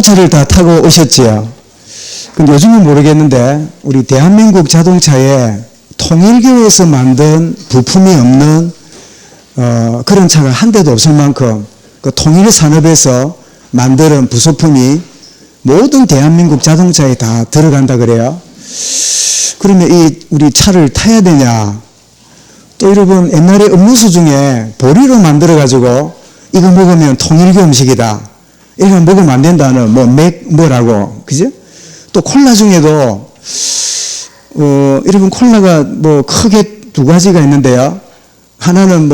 자동차를 다 타고 오셨지요. 근데 요즘은 모르겠는데 우리 대한민국 자동차에 통일교에서 만든 부품이 없는 그런 차가 한 대도 없을 만큼 그 통일산업에서 만드는 부속품이 모든 대한민국 자동차에 다 들어간다 그래요. 그러면 우리 차를 타야 되냐? 또 여러분 옛날에 음료수 중에 보리로 만들어 가지고 이거 먹으면 통일교 음식이다. 이거 먹으면 안 된다는 뭐라고 그죠? 또 콜라 중에도 여러분 콜라가 크게 두 가지가 있는데요. 하나는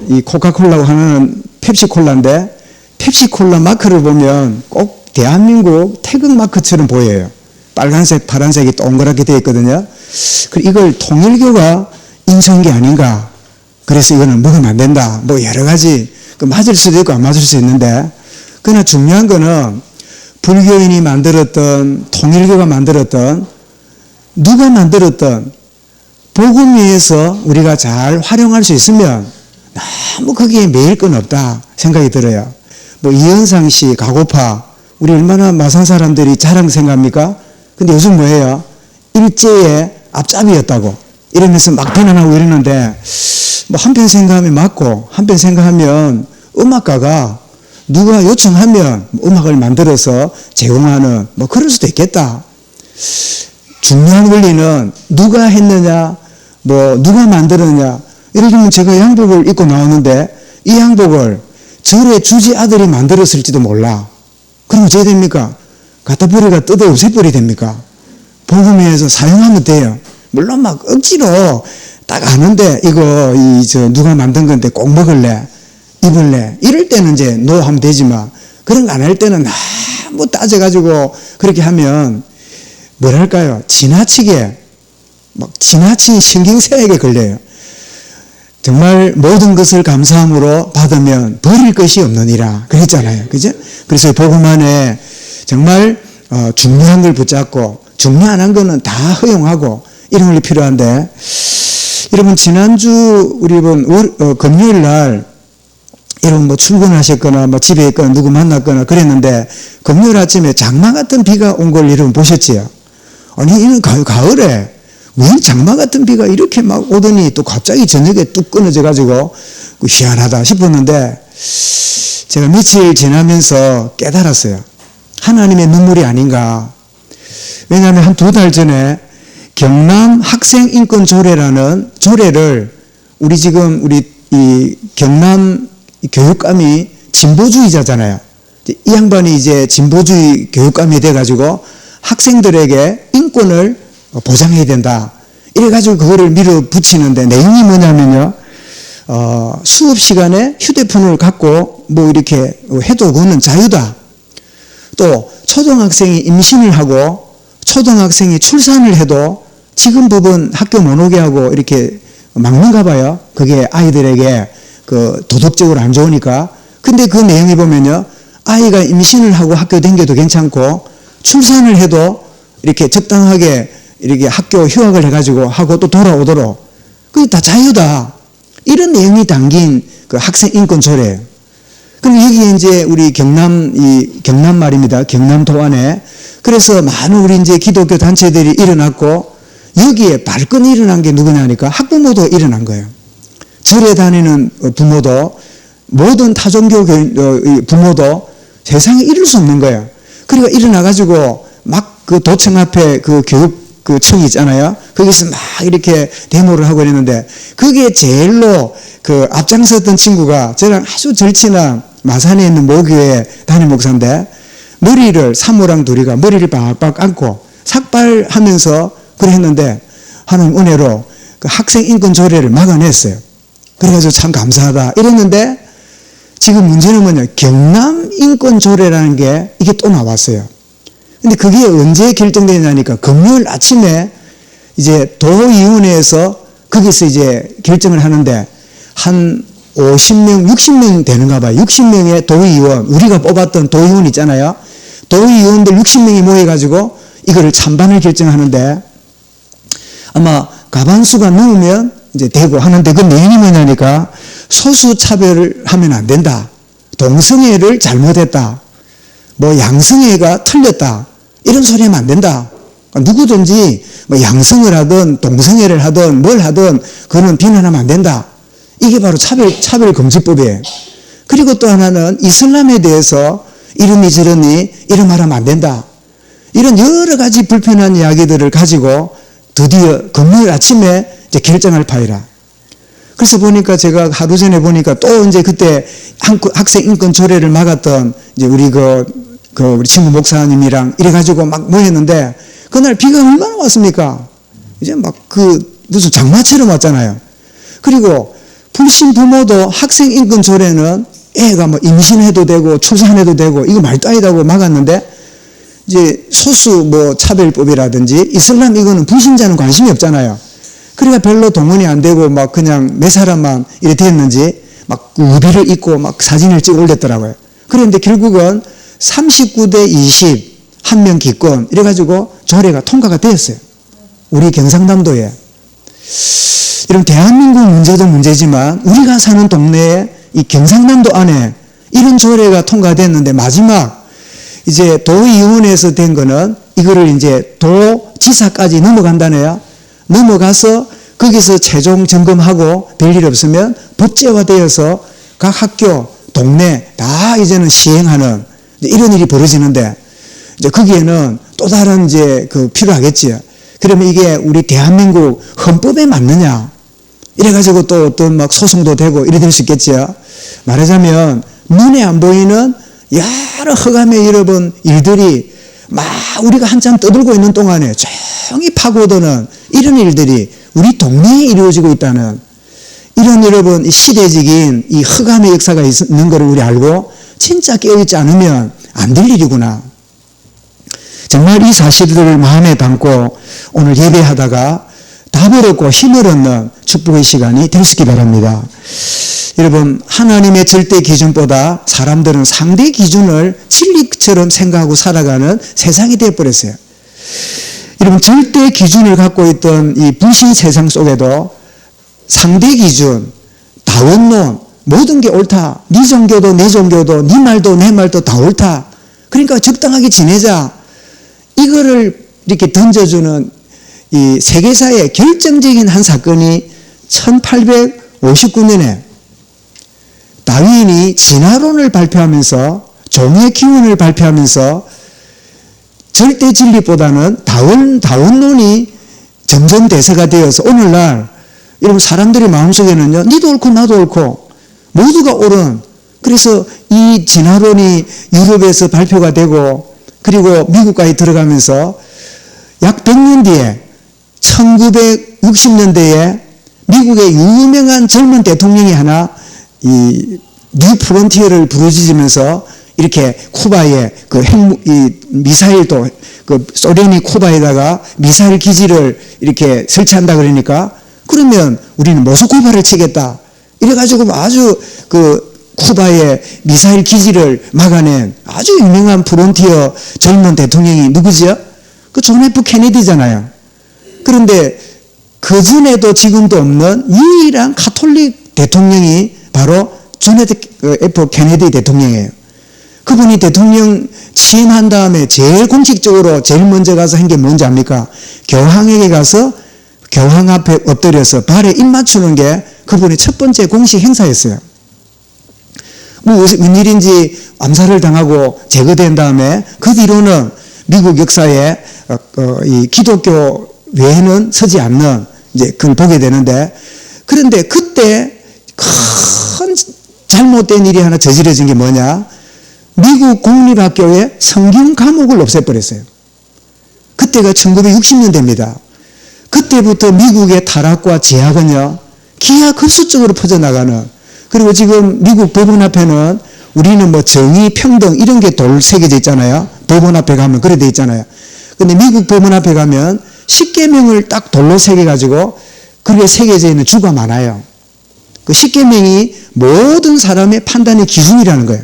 이 코카콜라고 하나는 펩시콜라인데 펩시콜라 마크를 보면 꼭 대한민국 태극 마크처럼 보여요. 빨간색, 파란색이 동그랗게 되어 있거든요. 이걸 통일교가 인수한 게 아닌가. 그래서 이거는 먹으면 안 된다. 여러 가지 맞을 수도 있고 안 맞을 수 있는데 그러나 중요한 거는 불교인이 만들었던 통일교가 만들었던 누가 만들었던 복음 위에서 우리가 잘 활용할 수 있으면 너무 거기에 매일 건 없다 생각이 들어요. 이현상 씨 가고파 우리 얼마나 마산 사람들이 자랑 생각합니까? 근데 요즘 뭐예요? 일제의 앞잡이였다고 이러면서 막 비난하고 이러는데 한편 생각하면 맞고 한편 생각하면 음악가가 누가 요청하면 음악을 만들어서 제공하는 그럴 수도 있겠다. 중요한 원리는 누가 했느냐 누가 만들었느냐. 예를 들면 제가 양복을 입고 나오는데 이 양복을 절의 주지 아들이 만들었을지도 몰라. 그럼 어떻게 됩니까? 갖다 버리가 뜯어 없애버리 됩니까? 복음에서 사용하면 돼요. 물론 억지로 딱 아는데 이거 누가 만든 건데 꼭 먹을래 입을래 이럴 때는 이제 노 하면 되지만 그런 거 안 할 때는 너무 따져가지고 그렇게 하면 뭐랄까요? 지나치게 지나친 신경쇠약에 걸려요. 정말 모든 것을 감사함으로 받으면 버릴 것이 없느니라 그랬잖아요. 그죠? 그래서 복음 안에 정말 중요한 걸 붙잡고 중요한 한 거는 다 허용하고 이런 게 필요한데 여러분 지난주 우리 금요일 날 여러분 출근하셨거나 집에 있거나 누구 만났거나 그랬는데 금요일 아침에 장마 같은 비가 온 걸 여러분 보셨지요? 아니 이런 가을에 왜 장마 같은 비가 이렇게 막 오더니 또 갑자기 저녁에 뚝 끊어져 가지고 희한하다 싶었는데 제가 며칠 지나면서 깨달았어요. 하나님의 눈물이 아닌가. 왜냐하면 한 2달 전에 경남 학생인권조례라는 조례를 우리 이 경남 교육감이 진보주의자잖아요. 이 양반이 이제 진보주의 교육감이 돼가지고 학생들에게 인권을 보장해야 된다. 이래가지고 그거를 밀어붙이는데 내용이 뭐냐면요. 수업 시간에 휴대폰을 갖고 이렇게 해도 그거는 자유다. 또 초등학생이 임신을 하고 초등학생이 출산을 해도 지금 법은 학교 못 오게 하고 이렇게 막는가 봐요. 그게 아이들에게 도덕적으로 안 좋으니까. 근데 그 내용에 보면요. 아이가 임신을 하고 학교 다녀도 괜찮고 출산을 해도 이렇게 적당하게 이렇게 학교 휴학을 해가지고 하고 또 돌아오도록. 그게 다 자유다. 이런 내용이 담긴 학생인권조례예요. 그럼 여기에 이제 우리 경남 말입니다. 경남도 안에. 그래서 많은 우리 이제 기독교 단체들이 일어났고 여기에 발끈이 일어난 게 누구냐 하니까 학부모도 일어난 거예요. 절에 다니는 부모도 모든 타종교 부모도 세상에 이룰 수 없는 거예요. 그러니까 일어나가지고 막 도청 앞에 교육청이 있잖아요. 거기서 막 이렇게 데모를 하고 있는데 그게 제일로 앞장섰던 친구가 저랑 아주 절친한 마산에 있는 모교회 담임 목사인데 머리를 사모랑 둘이가 머리를 빡빡 감고 삭발하면서 그래 했는데 하나님 은혜로 학생인권 조례를 막아냈어요. 그래가지고 참 감사하다 이랬는데 지금 문제는 뭐냐 경남인권조례라는 게 이게 또 나왔어요. 근데 그게 언제 결정되냐니까 금요일 아침에 이제 도의원회에서 거기서 이제 결정을 하는데 한 50명, 60명 되는가 봐요. 60명의 도의원, 우리가 뽑았던 도의원 있잖아요. 도의원들 60명이 모여가지고 이거를 찬반을 결정하는데 아마 가반수가 넘으면 이제 되고 하는데 그 내용이 뭐냐니까 소수 차별을 하면 안 된다. 동성애를 잘못했다. 뭐 양성애가 틀렸다. 이런 소리 하면 안 된다. 누구든지 뭐 양성을 하든 동성애를 하든 뭘 하든 그거는 비난하면 안 된다. 이게 바로 차별금지법이에요. 그리고 또 하나는 이슬람에 대해서 이러니 저러니 이런 말 하면 안 된다. 이런 여러 가지 불편한 이야기들을 가지고 드디어 금요일 아침에 이제 결정할 파이라. 그래서 보니까 제가 하루 전에 보니까 또 이제 그때 학생 인권 조례를 막았던 이제 우리 우리 친구 목사님이랑 이래가지고 막 모였는데 그날 비가 얼마나 왔습니까? 이제 막 무슨 장마처럼 왔잖아요. 그리고 불신 부모도 학생 인권 조례는 애가 뭐 임신해도 되고 출산해도 되고 이거 말도 아니다고 막았는데 이제 소수 뭐 차별법이라든지 이슬람 이거는 불신자는 관심이 없잖아요. 그러니까 별로 동원이 안 되고 막 그냥 몇 사람만 이렇게 됐는지 막 우비를 입고 막 사진을 찍어 올렸더라고요. 그런데 결국은 39대 20 한 명 기권 이래가지고 조례가 통과가 되었어요. 우리 경상남도에. 여러분 대한민국 문제도 문제지만 우리가 사는 동네에 이 경상남도 안에 이런 조례가 통과됐는데 마지막 이제 도의원에서 된 거는 이거를 이제 도지사까지 넘어간다네요. 넘어가서 거기서 최종 점검하고 별일 없으면 법제화되어서 각 학교, 동네 다 이제는 시행하는 이런 일이 벌어지는데 이제 거기에는 또 다른 이제 필요하겠지요. 그러면 이게 우리 대한민국 헌법에 맞느냐? 이래가지고 또 어떤 막 소송도 되고 이래 될 수 있겠지요. 말하자면 눈에 안 보이는 여러 허감에 잃어본 일들이 막 우리가 한참 떠들고 있는 동안에 조용히 파고드는 이런 일들이 우리 동네에 이루어지고 있다는 이런 여러분 시대적인 이 허감의 역사가 있는 것을 우리 알고 진짜 깨어있지 않으면 안 될 일이구나. 정말 이 사실들을 마음에 담고 오늘 예배하다가 답을 얻고 힘을 얻는 축복의 시간이 될 수 있기 바랍니다. 여러분 하나님의 절대 기준보다 사람들은 상대 기준을 진리처럼 생각하고 살아가는 세상이 되어버렸어요. 여러분 절대 기준을 갖고 있던 이 불신 세상 속에도 상대 기준, 다원론 모든 게 옳다. 네 종교도 내 종교도 네 말도 내 말도 다 옳다. 그러니까 적당하게 지내자. 이거를 이렇게 던져주는 이 세계사의 결정적인 한 사건이 1859년에 다윈이 진화론을 발표하면서 종의 기운을 발표하면서 절대 진리보다는 다원론이 점점 대세가 되어서 오늘날 여러분 사람들의 마음속에는요 니도 옳고 나도 옳고 모두가 옳은 그래서 이 진화론이 유럽에서 발표가 되고 그리고 미국까지 들어가면서 약 100년 뒤에 1960년대에 미국의 유명한 젊은 대통령이 하나 이 뉴 프론티어를 부르짖으면서 이렇게 쿠바에 이 미사일도 소련이 쿠바에다가 미사일 기지를 이렇게 설치한다 그러니까 그러면 우리는 모스크바를 치겠다. 이래가지고 아주 쿠바의 미사일 기지를 막아낸 아주 유명한 프론티어 젊은 대통령이 누구지요? 존 F 케네디잖아요. 그런데 그 전에도 지금도 없는 유일한 가톨릭 대통령이 바로 존 F 케네디 대통령이에요. 그분이 대통령 취임한 다음에 제일 공식적으로 제일 먼저 가서 한 게 뭔지 압니까? 교황에게 가서 교황 앞에 엎드려서 발에 입 맞추는 게 그분의 첫 번째 공식 행사였어요. 뭐 웬일인지 암살을 당하고 제거된 다음에 그 뒤로는 미국 역사에 이 기독교 외에는 서지 않는 이제 그걸 보게 되는데 그런데 그때 큰 잘못된 일이 하나 저지러진 게 뭐냐? 미국 공립학교에 성경 과목을 없애버렸어요. 그때가 1960년대입니다. 그때부터 미국의 타락과 제약은요 기하급수적으로 퍼져나가는 그리고 지금 미국 법원 앞에는 우리는 뭐 정의, 평등 이런 게 돌 새겨져 있잖아요. 법원 앞에 가면 그래 돼 있잖아요. 근데 미국 법원 앞에 가면 10계명을 딱 돌로 새겨가지고 그게 새겨져 있는 주가 많아요. 그 10계명이 모든 사람의 판단의 기준이라는 거예요.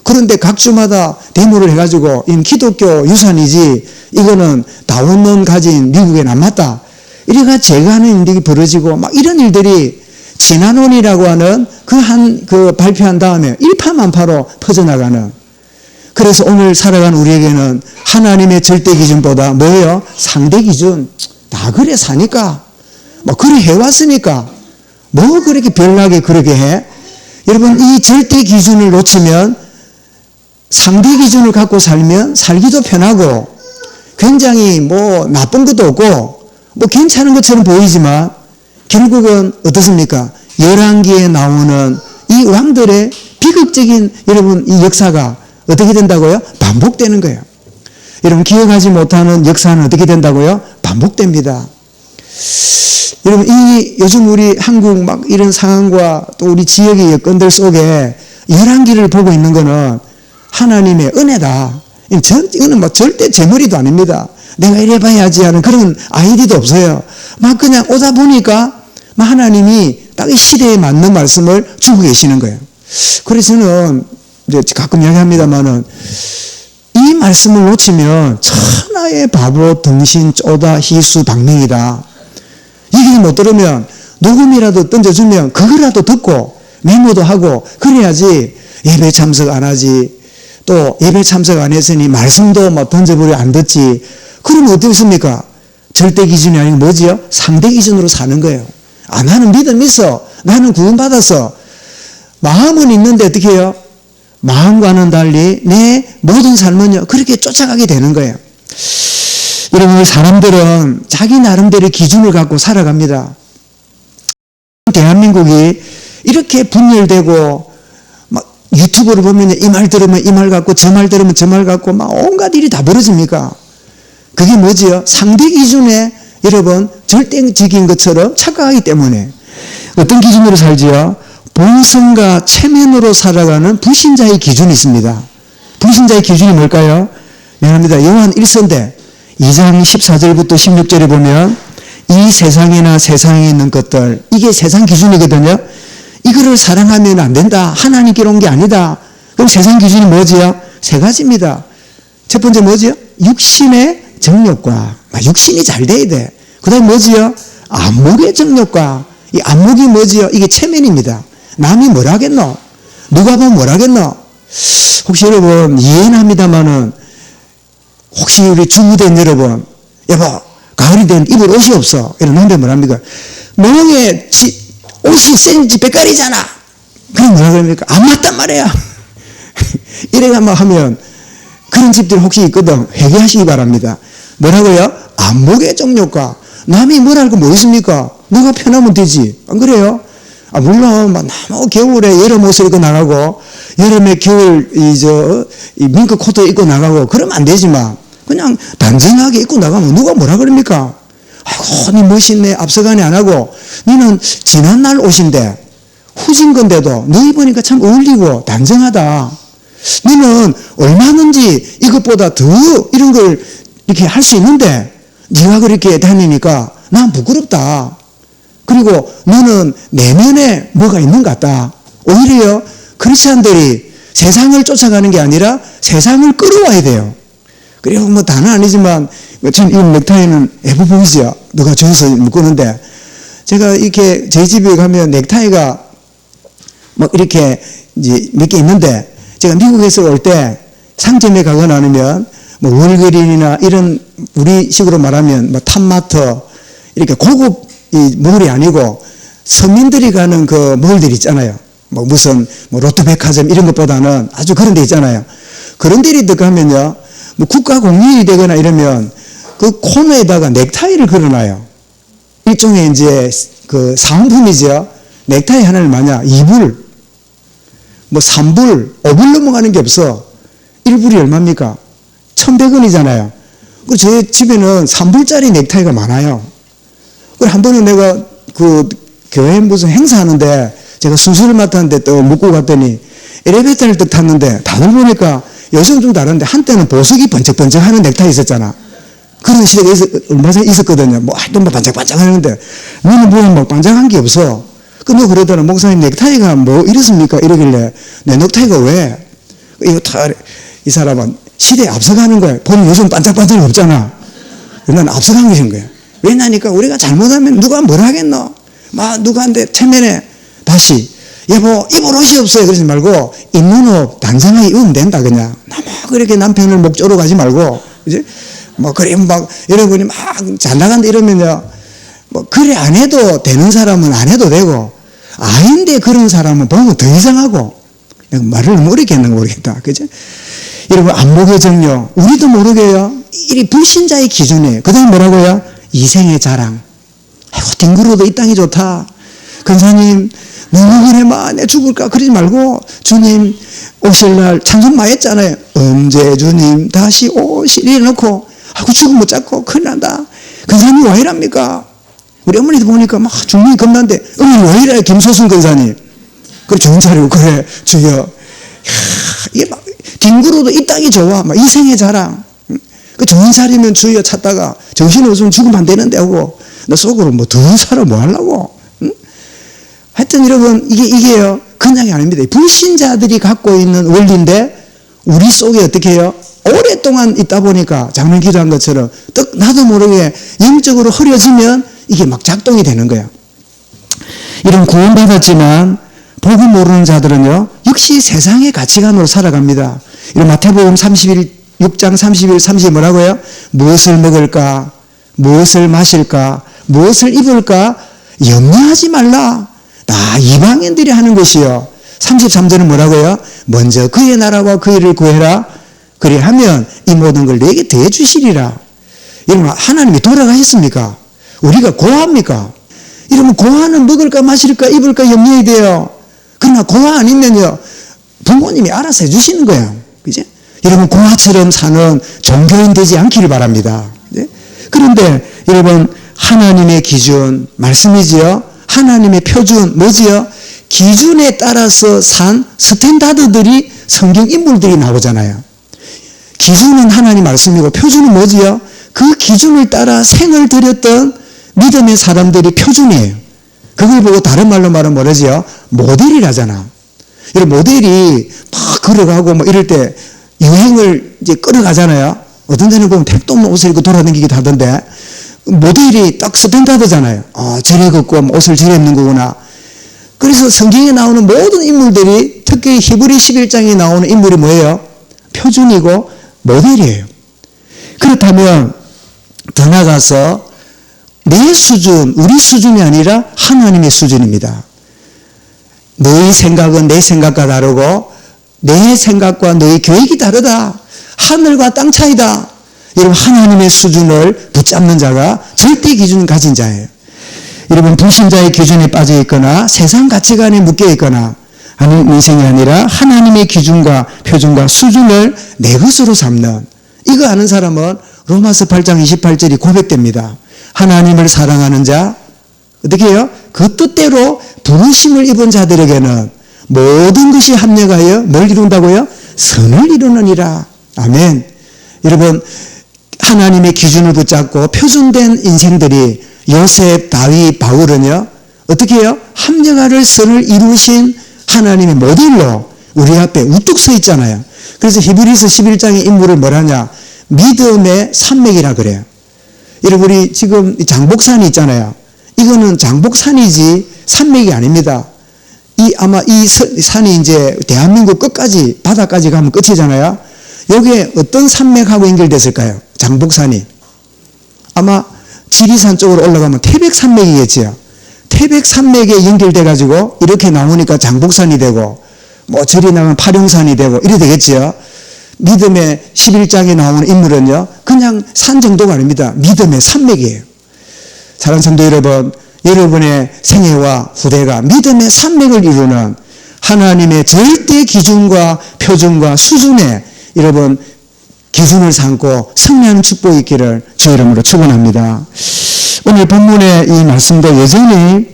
그런데 각 주마다 데모를 해가지고 이 기독교 유산이지 이거는 다원론 가진 미국엔 안 맞다. 이래가 제거하는 일이 벌어지고 막 이런 일들이 진화론이라고 하는 그 발표한 다음에 일파만파로 퍼져나가는 그래서 오늘 살아가는 우리에게는 하나님의 절대 기준보다 뭐예요? 상대 기준. 다 그래 사니까. 뭐 그래 해왔으니까. 뭐 그렇게 별나게 그렇게 해? 여러분, 이 절대 기준을 놓치면 상대 기준을 갖고 살면 살기도 편하고 굉장히 뭐 나쁜 것도 없고 뭐 괜찮은 것처럼 보이지만 결국은 어떻습니까? 열왕기에 나오는 이 왕들의 비극적인 여러분 이 역사가 어떻게 된다고요? 반복되는 거예요. 여러분 기억하지 못하는 역사는 어떻게 된다고요? 반복됩니다. 여러분 이 요즘 우리 한국 막 이런 상황과 또 우리 지역의 여건들 속에 열왕기를 보고 있는 거는 하나님의 은혜다. 이거는 뭐 절대 제 머리도 아닙니다. 내가 이래 봐야지 하는 그런 아이디도 없어요. 막 그냥 오다 보니까 하나님이 딱 이 시대에 맞는 말씀을 주고 계시는 거예요. 그래서 저는 이제 가끔 이야기합니다만은 이 말씀을 놓치면 천하의 바보, 등신, 쪼다, 희수, 방맹이다. 얘기 못 들으면 녹음이라도 던져주면 그거라도 듣고 메모도 하고 그래야지 예배 참석 안 하지. 또 예배 참석 안 했으니 말씀도 뭐 던져버려 안 듣지. 그러면 어떻습니까? 절대 기준이 아니고 뭐지요? 상대 기준으로 사는 거예요. 아, 나는 믿음 있어. 나는 구원받았어. 마음은 있는데 어떻게 해요? 마음과는 달리 내 모든 삶은요 그렇게 쫓아가게 되는 거예요. 여러분 사람들은 자기 나름대로 기준을 갖고 살아갑니다. 대한민국이 이렇게 분열되고 막 유튜브를 보면 이 말 들으면 이 말 같고 저 말 들으면 저 말 같고 막 온갖 일이 다 벌어집니까? 그게 뭐지요? 상대 기준에 여러분 절대적인 것처럼 착각하기 때문에 어떤 기준으로 살지요? 본성과 체면으로 살아가는 불신자의 기준이 있습니다. 불신자의 기준이 뭘까요? 미안합니다. 요한 1서인데 2장 14절부터 16절에 보면 이 세상이나 세상에 있는 것들 이게 세상 기준이거든요. 이거를 사랑하면 안 된다. 하나님께로 온 게 아니다. 그럼 세상 기준이 뭐지요? 세 가지입니다. 첫 번째 뭐지요? 육신의 정욕과 육신이 잘 돼야 돼. 그 다음에 뭐지요? 안목의 정욕과 이 안목이 뭐지요? 이게 체면입니다. 남이 뭘 하겠노? 누가 보면 뭘 하겠노? 혹시 여러분 이해는 합니다마는 혹시 우리 주부된 여러분 여보 가을이 된 입을 옷이 없어. 이런 남편 뭘 합니까? 멍에 옷이 센지 백깔이잖아. 그럼 뭐라 그럽니까? 안 맞단 말이야. 이래가 막 하면 그런 집들 혹시 있거든. 회개하시기 바랍니다. 뭐라고요? 안목의 정욕과 남이 뭘 알고 뭐 있습니까? 너가 편하면 되지. 안 그래요? 아, 물론, 너무 겨울에 여름 옷을 입고 나가고, 여름에 겨울, 이 밍크 코트 입고 나가고, 그러면 안 되지만, 그냥 단정하게 입고 나가면 누가 뭐라 그럽니까? 아이고, 니 멋있네. 앞서가네 안 하고, 니는 지난날 옷인데, 후진 건데도, 너 입으니까 참 어울리고, 단정하다. 니는 얼마든지 이것보다 더 이런 걸 이렇게 할 수 있는데, 니가 그렇게 다니니까, 난 부끄럽다. 그리고 너는 내면에 뭐가 있는 것 같다. 오히려 크리스찬들이 세상을 쫓아가는 게 아니라 세상을 끌어와야 돼요. 그리고 뭐 다는 아니지만 전 이 넥타이는 애부복이죠. 누가 줘서 묶었는데 제가 이렇게 저희 집에 가면 넥타이가 막 이렇게 이제 몇 개 있는데 제가 미국에서 올 때 상점에 가거나 아니면 뭐 월그린이나 이런 우리식으로 말하면 뭐 탑마터 이렇게 고급 이 몰이 아니고 서민들이 가는 그 몰들 있잖아요. 뭐 무슨 뭐 롯데백화점 이런 것보다는 아주 그런 데 있잖아요. 그런 데를 들어가면요. 뭐 국가 공휴일이 되거나 이러면 그 코너에다가 넥타이를 걸어놔요. 일종의 이제 그 상품이죠. 넥타이 하나를 마냐 2불, 뭐 3불, 5불 넘어가는 게 없어. 1불이 얼마입니까? 1,100원이잖아요. 그 제 집에는 3불짜리 넥타이가 많아요. 그리고 한 번은 내가 그 교회 무슨 행사하는데 제가 순서를 맡았는데 또 묻고 갔더니 엘리베이터를 딱 탔는데 다들 보니까 요즘 좀 다른데 한때는 보석이 번쩍번쩍 하는 넥타이 있었잖아. 그런 시대가 얼마 전에 있었거든요. 뭐 하여튼 뭐 반짝반짝 하는데 너는 보면 뭐 반짝한 게 없어. 그 너 그러더라. 목사님 넥타이가 뭐 이렇습니까? 이러길래 내 넥타이가 왜? 이거 다 이 사람은 시대에 앞서가는 거야. 보면 요즘 반짝반짝이 없잖아. 난 앞서간 것인 거야. 왜냐니까 우리가 잘못하면 누가 뭘 하겠노? 막 누구한테 체면에 다시 여보, 입을 옷이 없어요. 그러지 말고, 있는 옷 단정하게 입으면 된다, 그냥. 너무 그렇게 남편을 목조로 가지 말고, 그지? 뭐, 그래, 막, 여러분이 막 잘 나간다 이러면요. 뭐, 그래, 안 해도 되는 사람은 안 해도 되고, 아닌데 그런 사람은 보면 더 이상하고, 말을 모르겠는 거 모르겠다. 그죠? 여러분, 안목의 정령. 우리도 모르게요. 이 불신자의 기준이에요. 그 다음에 뭐라고요? 이생의 자랑. 아이고, 뒹굴어도 이 땅이 좋다. 근사님, 너무 그래, 내 죽을까? 그러지 말고, 주님, 오실 날 찬송 많이 했잖아요. 언제 주님 다시 오시리 해놓고, 아이고, 죽으면 못 잡고, 큰일 난다. 근사님 왜 이랍니까? 우리 어머니도 보니까 막 죽는 게 겁난데, 어머니 왜 이래, 김소순 근사님. 그래, 좋은 자리고, 그래, 주여. 이게 막, 뒹굴어도 이 땅이 좋아. 막 이생의 자랑. 그 좋은 자리면 주여 찾다가, 정신이 없으면 죽으면 안 되는데 하고, 너 속으로 뭐 더 살아 뭐 하려고. 응? 하여튼 여러분, 이게요, 그냥이 아닙니다. 불신자들이 갖고 있는 원리인데, 우리 속에 어떻게 해요? 오랫동안 있다 보니까, 장면 기도한 것처럼, 나도 모르게 영적으로 흐려지면, 이게 막 작동이 되는 거예요. 이런 구원받았지만, 복음 모르는 자들은요, 역시 세상의 가치관으로 살아갑니다. 이런 마태복음 6장 31, 30 뭐라고요? 무엇을 먹을까? 무엇을 마실까? 무엇을 입을까? 염려하지 말라. 다 이방인들이 하는 것이요. 33절은 뭐라고요? 먼저 그의 나라와 그 일을 구해라. 그래 하면 이 모든 걸 내게 더해 주시리라. 이러면 하나님이 돌아가셨습니까? 우리가 고아합니까? 이러면 고아는 먹을까 마실까 입을까 염려해야 돼요. 그러나 고아 아니면요, 부모님이 알아서 해주시는 거예요. 그죠? 여러분, 고아처럼 사는 종교인 되지 않기를 바랍니다. 그죠? 그런데 여러분, 하나님의 기준, 말씀이지요? 하나님의 표준, 뭐지요? 기준에 따라서 산 스탠다드들이 성경 인물들이 나오잖아요. 기준은 하나님 말씀이고 표준은 뭐지요? 그 기준을 따라 생을 들였던 믿음의 사람들이 표준이에요. 그걸 보고 다른 말로 말하면 뭐라지요? 모델이라잖아. 이런 모델이 막 걸어가고 뭐 이럴 때 유행을 이제 끌어가잖아요. 어떤 데는 보면 택도 없는 옷을 입고 돌아다니기도 하던데, 모델이 딱 스탠다드잖아요. 저래 걷고 옷을 저래 입는 거구나. 그래서 성경에 나오는 모든 인물들이, 특히 히브리 11장에 나오는 인물이 뭐예요? 표준이고 모델이에요. 그렇다면 더 나아가서 내 수준, 우리 수준이 아니라 하나님의 수준입니다. 너희 생각은 내 생각과 다르고 내 생각과 너희 계획이 다르다. 하늘과 땅 차이다. 여러분, 하나님의 수준을 붙잡는 자가 절대 기준을 가진 자예요. 여러분, 불신자의 기준에 빠져 있거나 세상 가치관에 묶여 있거나 하는 인생이 아니라 하나님의 기준과 표준과 수준을 내 것으로 삼는, 이거 아는 사람은 로마서 8장 28절이 고백됩니다. 하나님을 사랑하는 자, 어떻게 해요? 그 뜻대로 부르심을 입은 자들에게는 모든 것이 합력하여 뭘 이룬다고요? 선을 이루느니라. 아멘. 여러분, 하나님의 기준을 붙잡고 표준된 인생들이 요셉, 다윗, 바울은요, 어떻게 해요? 합력하를 선을 이루신 하나님의 모델로 우리 앞에 우뚝 서 있잖아요. 그래서 히브리서 11장의 인물을 뭐라냐? 믿음의 산맥이라 그래요. 여러분, 우리 지금 장복산이 있잖아요. 이거는 장복산이지 산맥이 아닙니다. 아마 이 산이 이제 대한민국 끝까지, 바다까지 가면 끝이잖아요. 여기에 어떤 산맥하고 연결됐을까요? 장복산이. 아마 지리산 쪽으로 올라가면 태백산맥이겠지요. 태백산맥에 연결돼가지고 이렇게 나오니까 장복산이 되고, 뭐 저리 나가면 파룡산이 되고, 이래 되겠지요. 믿음의 11장에 나오는 인물은요, 그냥 산 정도가 아닙니다. 믿음의 산맥이에요. 사랑하는 성도 여러분, 여러분의 생애와 후대가 믿음의 산맥을 이루는 하나님의 절대 기준과 표준과 수준에 여러분 기준을 삼고 승리하는 축복이 있기를 주 이름으로 축원합니다. 오늘 본문의 이 말씀도 여전히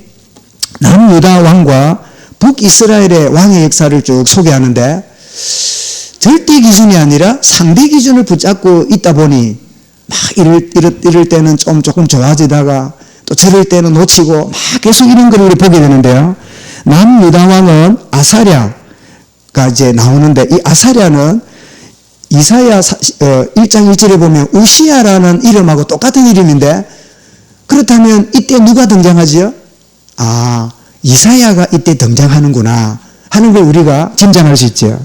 남유다 왕과 북이스라엘의 왕의 역사를 쭉 소개하는데, 절대 기준이 아니라 상대 기준을 붙잡고 있다 보니 막 이럴 때는 조금 좋아지다가 또 저럴 때는 놓치고 막 계속 이런 걸 우리 보게 되는데요. 남유다 왕은 아사랴가 이제 나오는데, 이 아사랴는 이사야 1장 1절에 보면 우시야라는 이름하고 똑같은 이름인데, 그렇다면 이때 누가 등장하지요? 이사야가 이때 등장하는구나 하는 걸 우리가 짐작할 수 있죠.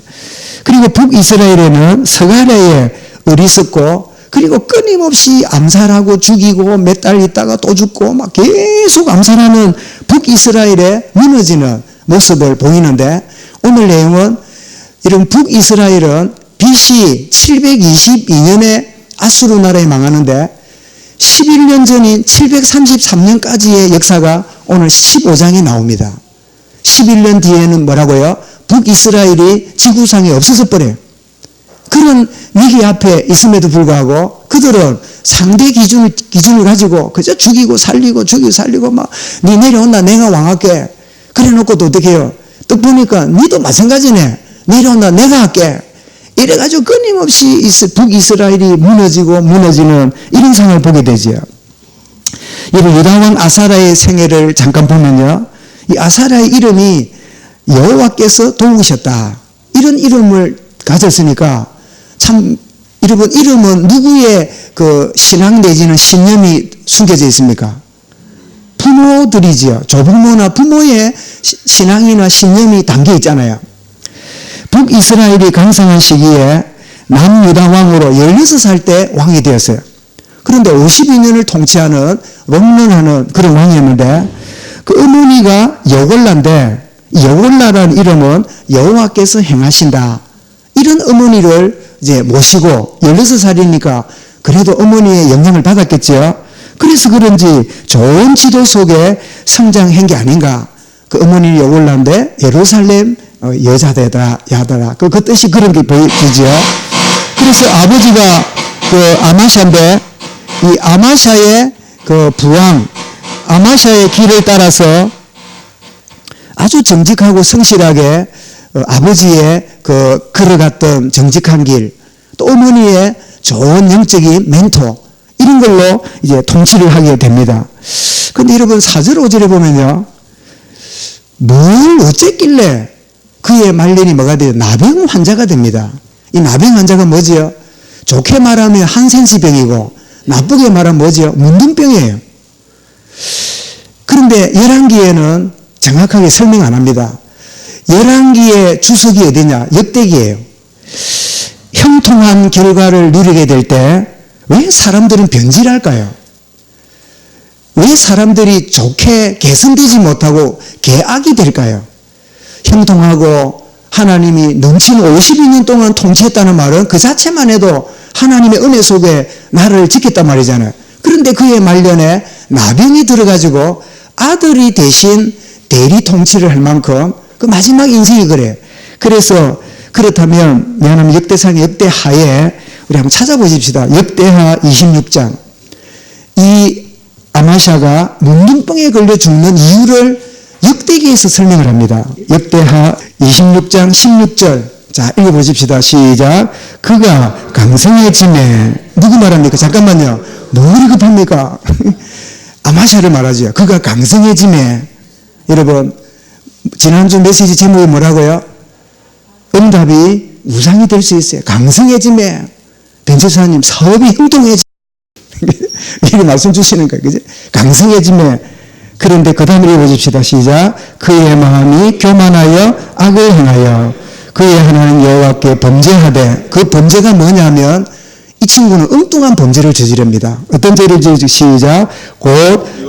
그리고 북이스라엘에는 스가랴의 어리석고 그리고 끊임없이 암살하고 죽이고 몇 달 있다가 또 죽고 막 계속 암살하는 북이스라엘의 무너지는 모습을 보이는데, 오늘 내용은 이런 북이스라엘은 BC 722년에 아수르 나라에 망하는데 11년 전인 733년까지의 역사가 오늘 15장이 나옵니다. 11년 뒤에는 뭐라고요? 북이스라엘이 지구상에 없어져 버려요. 그런 위기 앞에 있음에도 불구하고 그들은 상대 기준을 가지고 그저 죽이고 살리고 막 니 내려온다 내가 왕할게 그래 놓고도 어떻게 해요? 또 보니까 니도 마찬가지네 내려온다 내가 할게 이래가지고 끊임없이 북이스라엘이 무너지는 이런 상황을 보게 되죠. 이런 유다왕 아사랴의 생애를 잠깐 보면요, 이 아사랴의 이름이 여호와께서 도우셨다 이런 이름을 가졌으니까 참 여러분, 이름은 누구의 그 신앙 내지는 신념이 숨겨져 있습니까? 부모들이지요. 조부모나 부모의 신앙이나 신념이 담겨 있잖아요. 북이스라엘이 강성한 시기에 남유다 왕으로 16살 때 왕이 되었어요. 그런데 52년을 통치하는 롱런하는 그런 왕이었는데, 그 어머니가 여골라인데, 여골라라는 이름은 여호와께서 행하신다 이런 어머니를 이제 모시고 16살이니까 그래도 어머니의 영향을 받았겠죠. 그래서 그런지 좋은 지도 속에 성장한 게 아닌가. 그 어머니 여골라인데 예루살렘 여자되다 야더라. 그 뜻이 그런 게 보이죠. 그래서 아버지가 그 아마샤인데, 이 아마샤의 그 부왕 아마샤의 길을 따라서 아주 정직하고 성실하게 아버지의 그 걸어갔던 정직한 길, 또 어머니의 좋은 영적인 멘토 이런 걸로 이제 통치를 하게 됩니다. 근데 여러분 4절 5절에 보면요, 뭘 어쨌길래 그의 말년이 뭐가 돼요? 나병 환자가 됩니다. 이 나병 환자가 뭐지요? 좋게 말하면 한센스병이고 나쁘게 말하면 뭐지요? 문둥병이에요. 그런데 열왕기에는 정확하게 설명 안 합니다. 열왕기의 주석이 어디냐? 역대기예요. 형통한 결과를 누리게 될 때 왜 사람들은 변질할까요? 왜 사람들이 좋게 개선되지 못하고 개악이 될까요? 형통하고 하나님이 넘치는 52년 동안 통치했다는 말은 그 자체만 해도 하나님의 은혜 속에 나를 지켰단 말이잖아요. 그런데 그의 말년에 나병이 들어가지고 아들이 대신 대리 통치를 할 만큼 그 마지막 인생이 그래요. 그래서 그렇다면 미안하면 역대상 역대하에 우리 한번 찾아보십시다. 역대하 26장. 이 아마샤가 문둥병에 걸려 죽는 이유를 역대기에서 설명을 합니다. 역대하 26장 16절. 자, 읽어보십시다. 시작. 그가 강성해짐에, 누구 말합니까? 잠깐만요. 뭘 급합니까? 아마샤를 말하죠. 그가 강성해짐에. 여러분, 지난주 메시지 제목이 뭐라고요? 응답이 우상이 될 수 있어요. 강성해짐에. 변호사님, 사업이 형통해짐에. 이렇게 말씀 주시는 거예요. 그죠? 강성해짐에. 그런데 그 다음에 읽어보십시다. 시작. 그의 마음이 교만하여 악을 행하여 그의 하나님 여호와께 범죄하되, 그 범죄가 뭐냐면 이 친구는 엉뚱한 범죄를 저지릅니다. 어떤 죄를 저지르지? 시작. 곧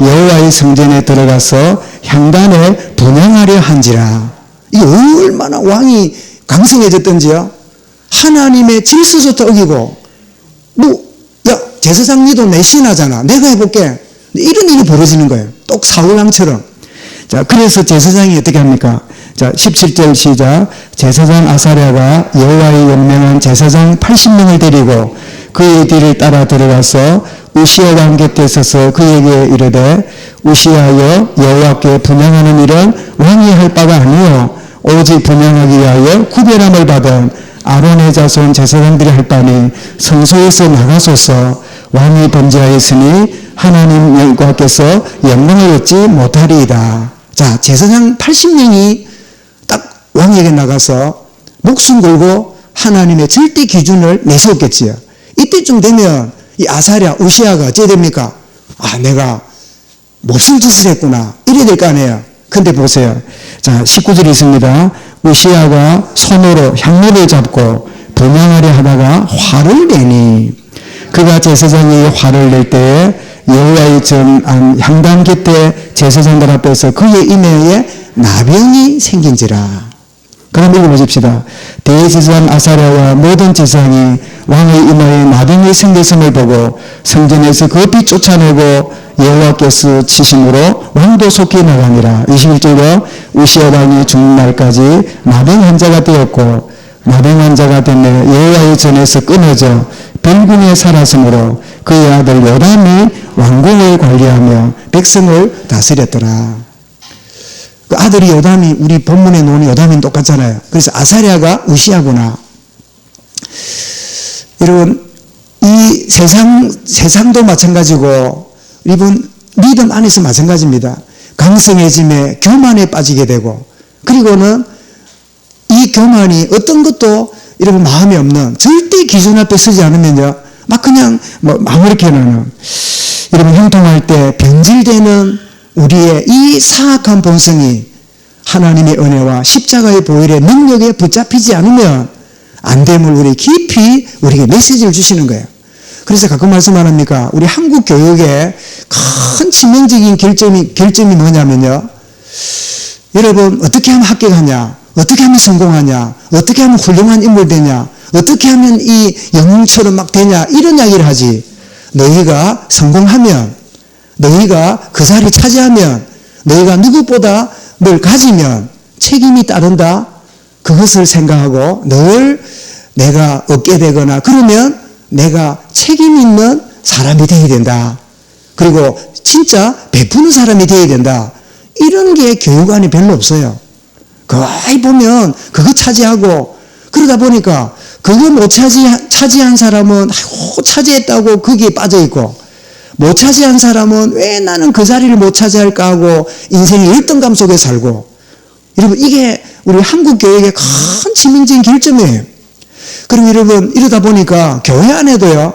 여호와의 성전에 들어가서 향단을 분향하려 한지라. 이 얼마나 왕이 강성해졌던지요. 하나님의 질서조차 어기고, 야 제사장 니도 내 신하잖아, 내가 해볼게, 이런 일이 벌어지는 거예요. 똑 사울왕처럼. 자, 그래서 제사장이 어떻게 합니까? 자, 17절 시작. 제사장 아사랴가 여호와의 용맹한 제사장 80명을 데리고 그의 뒤를 따라 들어가서 우시아 왕 곁에 서서 그에게 이르되, 우시아여, 여호와께 분향하는 일은 왕이 할 바가 아니요 오직 분향하기 위하여 구별함을 받은 아론의 자손 제사장들이 할 바니 성소에서 나가소서. 왕이 범죄하였으니 하나님 여호와께서 영광을 얻지 못하리이다. 자, 제사장 80명이 딱 왕에게 나가서 목숨 걸고 하나님의 절대 기준을 내세웠겠지요. 이때쯤 되면 이 아사랴, 우시아가 어찌 됩니까? 아, 내가 못쓸 짓을 했구나, 이래야 될 거 아니에요. 근데 보세요. 자, 19절이 있습니다. 우시야가 손으로 향로를 잡고 분향하려 하다가 화를 내니 그가 제사장이 화를 낼 때에 여호와의 전안 향단 곁에 제사장들 앞에서 그의 이내에 나병이 생긴지라. 그럼 읽어보십시다. 대제사장 아사랴와 모든 제사장이 왕의 이마에 나병이 생겼음을 보고 성전에서 급히 쫓아내고 여호와께서 치심으로 왕도 속히 나가니라. 21절로 우시야 왕이 죽는 날까지 나병 환자가 되었고 나병 환자가 되며 여호와의 전에서 끊어져 별군에 살았으므로 그의 아들 요담이 왕궁을 관리하며 백성을 다스렸더라. 그 아들이 요담이 우리 본문에 나오는 요담이 똑같잖아요. 그래서 아사랴가 우시야구나. 여러분 이 세상도 마찬가지고 이번 믿음 안에서 마찬가지입니다. 강성해짐에 교만에 빠지게 되고 그리고는 이 교만이 어떤 것도 여러분 마음이 없는 절대 기준 앞에 서지 않으면요 막 그냥 뭐 아무렇게나는 여러분 형통할 때 변질되는 우리의 이 사악한 본성이 하나님의 은혜와 십자가의 보혈의 능력에 붙잡히지 않으면 안 됨을 우리 깊이 우리에게 메시지를 주시는 거예요. 그래서 가끔 말씀하랍니까? 우리 한국 교육의 큰 치명적인 결점이 뭐냐면요. 여러분 어떻게 하면 합격하냐? 어떻게 하면 성공하냐? 어떻게 하면 훌륭한 인물 되냐? 어떻게 하면 이 영웅처럼 막 되냐? 이런 이야기를 하지. 너희가 성공하면 너희가 그 자리 차지하면 너희가 누구보다 뭘 가지면 책임이 따른다. 그것을 생각하고 늘 내가 얻게 되거나 그러면 내가 책임 있는 사람이 되어야 된다. 그리고 진짜 베푸는 사람이 되어야 된다. 이런 게 교육 안에 별로 없어요. 거의 보면 그거 차지하고 그러다 보니까 그거 못 차지한 사람은 아이고 차지했다고 거기에 빠져있고 못 차지한 사람은 왜 나는 그 자리를 못 차지할까 하고 인생의 열등감 속에 살고 여러분 이게 우리 한국 교육의 큰 치명적인 결점이에요. 그리고 여러분 이러다 보니까 교회 안에도요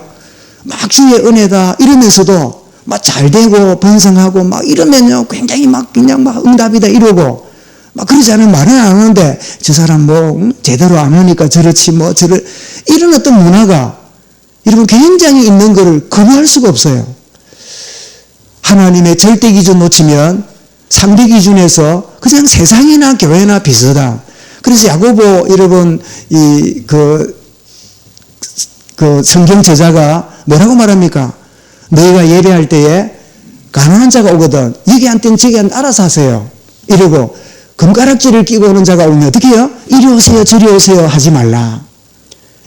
막 주의 은혜다 이러면서도 막 잘 되고 번성하고 막 이러면요 굉장히 막 그냥 막 응답이다 이러고 막 그러지 않으면 말은 안 하는데 저 사람 뭐 제대로 안 하니까 저렇지 뭐 이런 어떤 문화가 여러분 굉장히 있는 거를 거부할 수가 없어요. 하나님의 절대 기준 놓치면 상대 기준에서 그냥 세상이나 교회나 비슷하다. 그래서 야고보 여러분 그 성경 저자가 뭐라고 말합니까? 너희가 예배할 때에 가난한 자가 오거든 여기 앉든 저기 앉든 알아서 하세요. 이러고 금가락지를 끼고 오는 자가 오면 어떻게 해요? 이리 오세요 저리 오세요 하지 말라.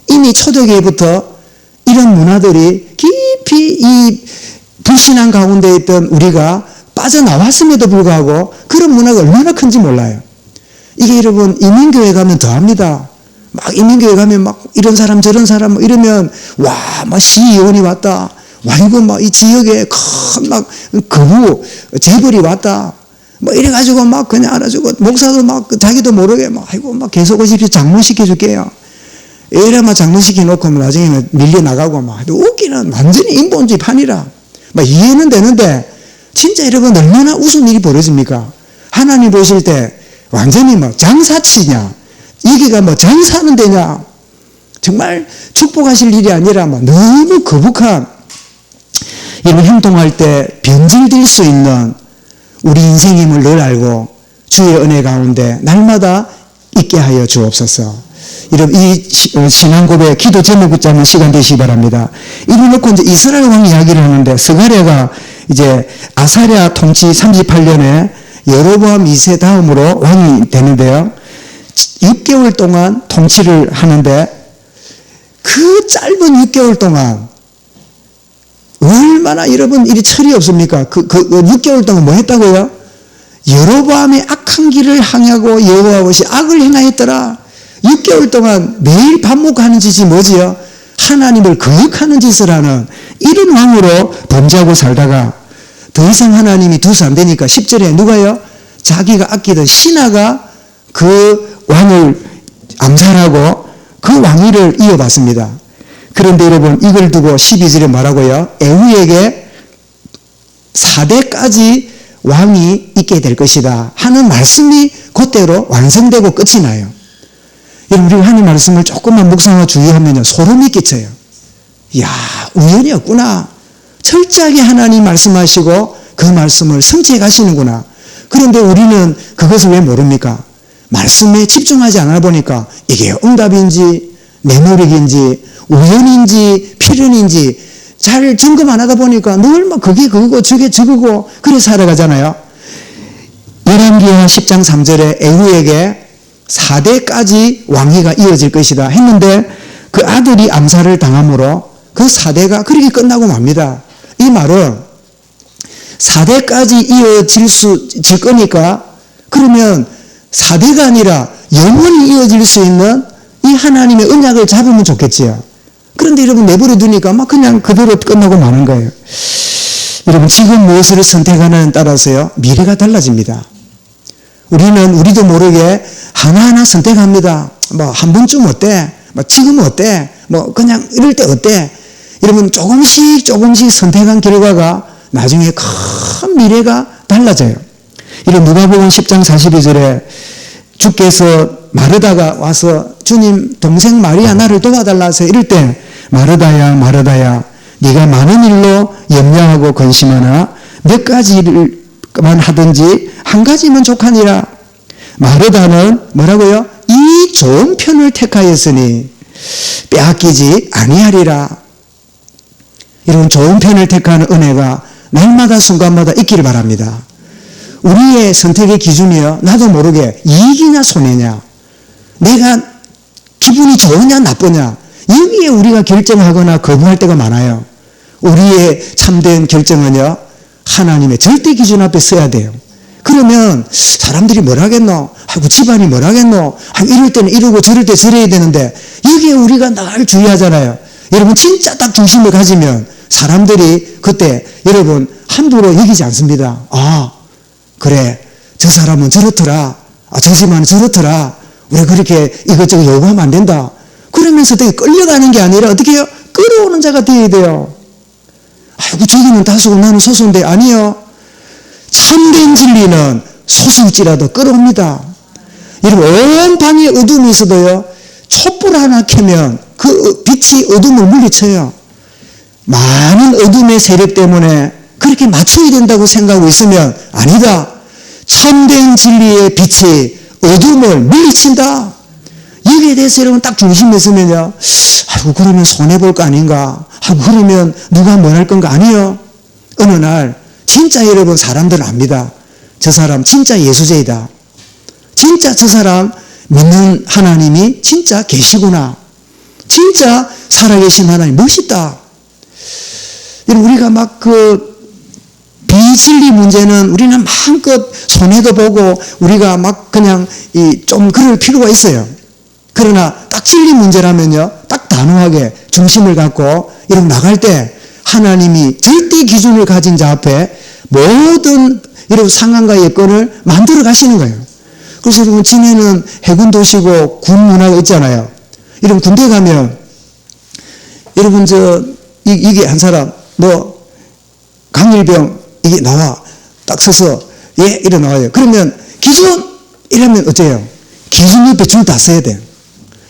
이미 초대교회부터 이런 문화들이 깊이 이 불신앙 가운데 있던 우리가 빠져나왔음에도 불구하고 그런 문화가 얼마나 큰지 몰라요. 이게 여러분 이민교회 가면 더합니다. 막 이민교회 가면 막 이런 사람 저런 사람 뭐 이러면 와 막 시의원이 왔다. 와 이거 막 이 지역에 큰 막 거부 재벌이 왔다. 뭐 이래가지고 막 그냥 알아주고 목사도 막 자기도 모르게 막 아이고 막 계속 오십시오 장로시켜 줄게요. 이래만 장로시켜 놓고 나중에 밀려 나가고 막 웃기는 완전히 인본주의 판이라. 막 이해는 되는데 진짜 여러분 얼마나 웃음 일이 벌어집니까? 하나님 보실 때 완전히 뭐 장사치냐 여기가 뭐 장사하는 데냐 정말 축복하실 일이 아니라 막 너무 거북한 이런 행동할 때 변질될 수 있는 우리 인생임을 늘 알고 주의 은혜 가운데 날마다 있게 하여 주옵소서. 여러분 이 신앙 고백 기도 제목 붙잡는 시간 되시기 바랍니다. 이를 놓고 이제 이스라엘 왕 이야기를 하는데 스가랴가 이제 아사랴 통치 38년에 여로보암 2세 다음으로 왕이 되는데요. 6개월 동안 통치를 하는데 그 짧은 6개월 동안 얼마나 여러분 일이 철이 없습니까? 그 6개월 동안 뭐 했다고요? 여로보암의 악한 길을 향하고 여호와 것이 악을 행하였더라. 6개월 동안 매일 밥 먹고 하는 짓이 뭐지요? 하나님을 거역하는 짓을 하는 이런 왕으로 범죄하고 살다가 더 이상 하나님이 두서 안 되니까 10절에 누가요? 자기가 아끼던 신하가 그 왕을 암살하고 그 왕위를 이어받습니다. 그런데 여러분 이걸 두고 12절에 말하고요. 에후에게 4대까지 왕이 있게 될 것이다 하는 말씀이 그때로 완성되고 끝이 나요. 여러분, 우리가 하나님 말씀을 조금만 묵상하고 주의하면요, 소름이 끼쳐요. 이야, 우연이었구나. 철저하게 하나님 말씀하시고 그 말씀을 성취해 가시는구나. 그런데 우리는 그것을 왜 모릅니까? 말씀에 집중하지 않아 보니까 이게 응답인지 내 노력인지 우연인지 필연인지 잘 점검 안 하다 보니까 늘 뭐 그게 그거고 저게 저거고 그래 살아가잖아요. 열왕기하 10장 3절에 에후에게 4대까지 왕위가 이어질 것이다 했는데 그 아들이 암살을 당함으로 그 4대가 그렇게 끝나고 맙니다. 이 말은 4대까지 이어질 거니까 그러면 4대가 아니라 영원히 이어질 수 있는 이 하나님의 언약을 잡으면 좋겠지요. 그런데 여러분 내버려 두니까 막 그냥 그대로 끝나고 마는 거예요. 여러분, 지금 무엇을 선택하느냐에 따라서요, 미래가 달라집니다. 우리도 모르게 하나하나 선택합니다. 뭐 한 번쯤 어때? 뭐 지금 어때? 뭐 그냥 이럴 때 어때? 여러분, 조금씩 선택한 결과가 나중에 큰 미래가 달라져요. 이런 누가복음 10장 42절에 주께서 마르다가 와서 주님 동생 마리아 나를 도와달라 해서 이럴 때 마르다야 마르다야 네가 많은 일로 염려하고 근심하나 몇 가지만 하든지 한 가지면 족하니라. 마르다는 뭐라고요? 이 좋은 편을 택하였으니 빼앗기지 아니하리라. 이런 좋은 편을 택하는 은혜가 날마다 순간마다 있기를 바랍니다. 우리의 선택의 기준이요, 나도 모르게 이익이냐 손해냐, 내가 기분이 좋으냐 나쁘냐, 여기에 우리가 결정하거나 거부할 때가 많아요. 우리의 참된 결정은요, 하나님의 절대 기준 앞에 서야 돼요. 그러면 사람들이 뭘 하겠노? 하고 집안이 뭘 하겠노? 하고 이럴 때는 이러고 저럴 때 저래야 되는데 여기에 우리가 늘 주의하잖아요. 여러분, 진짜 딱 중심을 가지면 사람들이 그때 여러분 함부로 여기지 않습니다. 아, 그래, 저 사람은 저렇더라. 아, 저 집안은 저렇더라. 왜 그렇게 이것저것 요구하면 안 된다. 그러면서 되게 끌려가는 게 아니라 어떻게 해요? 끌어오는 자가 되어야 돼요. 아이고, 저기는 다수고 나는 소수인데. 아니요. 참된 진리는 소수일지라도 끌어옵니다. 여러분, 온 방에 어둠이 있어도요, 촛불 하나 켜면 그 빛이 어둠을 물리쳐요. 많은 어둠의 세력 때문에 그렇게 맞춰야 된다고 생각하고 있으면 아니다. 참된 진리의 빛이 어둠을 물리친다. 여기에 대해서 여러분 딱 중심에 있으면요, 아이고, 그러면 손해볼 거 아닌가? 아이고, 그러면 누가 뭘 할 건가? 아니요. 어느 날 진짜 여러분 사람들은 압니다. 저 사람 진짜 예수제이다. 진짜 저 사람 믿는 하나님이 진짜 계시구나. 진짜 살아계신 하나님 멋있다. 우리가 막 비진리 문제는 우리는 마음껏 손해도 보고 우리가 막 그냥 좀 그럴 필요가 있어요. 그러나 딱 진리 문제라면요, 딱 단호하게 중심을 갖고 이렇게 나갈 때 하나님이 절대 기준을 가진 자 앞에 모든 이런 상황과 여건을 만들어 가시는 거예요. 그래서 여러분, 진해는 해군 도시고 군 문화가 있잖아요. 이런 군대 가면 여러분 이게 한 사람 뭐 강일병 이게 나와 딱 서서 예 이래 나와요. 그러면 기준 이러면 어때요? 기준 옆에 줄 다 써야 돼요.